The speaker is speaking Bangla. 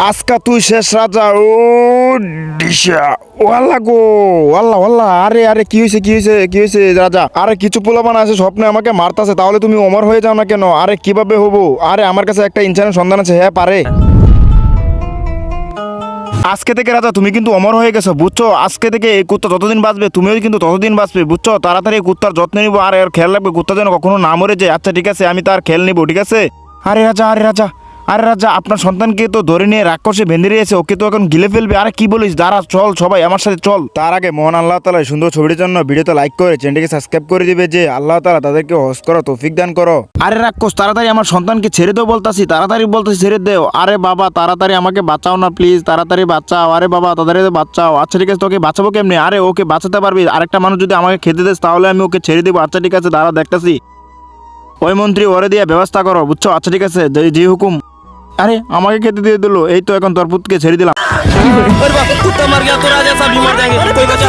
আজকা তুই শেষ রাজা। ও ডিশা ওয়াল্লা গো, ওয়াল্লা ওয়াল্লা। আরে আরে কি হয়েছে কি হয়েছে কি হয়েছে রাজা? আরে কিছু পোলাপান আছে স্বপ্নে আমাকে মারতাছে, তাহলে তুমি অমর হয়ে যাও না কেন? আরে কিভাবে হবো? আরে আমার কাছে একটা ইনসানের সন্ধান আছে, হ্যাঁ পারে। আজকে থেকে রাজা তুমি কিন্তু অমর হয়ে গেছো, বুঝছো? আজকে থেকে এই কুত্তা যতদিন বাঁচবে তুমিও কিন্তু ততদিন বাঁচবে, বুঝছো? তাড়াতাড়ি এই কুত্তার যত্ন নিবো, আর এর খেয়াল রাখবে কুত্তা যেন কখনো না মরে যায়। আচ্ছা ঠিক আছে, আমি তার খেয়াল নিবো, ঠিক আছে? আরে রাজা আরে রাজা আরে রাজা, আপনার সন্তানকে তো ধরে নিয়ে রাক্ষসে বেঁধে রয়েছে, ওকে তো এখন গিলে ফেলবে। আরে কি বলিস? দাঁড়া, চল সবাই আমার সাথে চল। তার আগে মহান আল্লাহ তাআলা সুন্দর ছবিটির জন্য ভিডিওতে লাইক করে চ্যানেলটিকে সাবস্ক্রাইব করে দিবে, যে আল্লাহ তাআলা তাদেরকে হজ করো, তৌফিক দান করো। আরে রাক্ষস, তাড়াতাড়ি আমার সন্তানকে ছেড়ে দাও বলতাছি, তাড়াতাড়ি বলতেছি ছেড়ে দেও। আরে বাবা তাড়াতাড়ি আমাকে বাঁচাও না প্লিজ, তাড়াতাড়ি বাঁচাও। আরে বাবা তাড়াতাড়ি বাঁচাও। আচ্ছা ঠিক আছে, তোকে বাঁচাবো কেমনে? আরে ওকে বাঁচাতে পারবি? আরেকটা মানুষ যদি আমাকে খেতে দেস তাহলে আমি ওকে ছেড়ে দেবো। আচ্ছা ঠিক আছে, দাঁড়া দেখতাছি। ওই মন্ত্রী ওরে দিয়ে ব্যবস্থা করো, বুঝছো? আচ্ছা ঠিক আছে, জি হুকুম। আরে আমাকে খেতে দিয়ে দিলো, এই তো এখন তোর পুতকে ছেড়ে দিলাম। अरे बाप कुत्ता मर गया तो राजा साहब भी मर जाएंगे, कोई बचा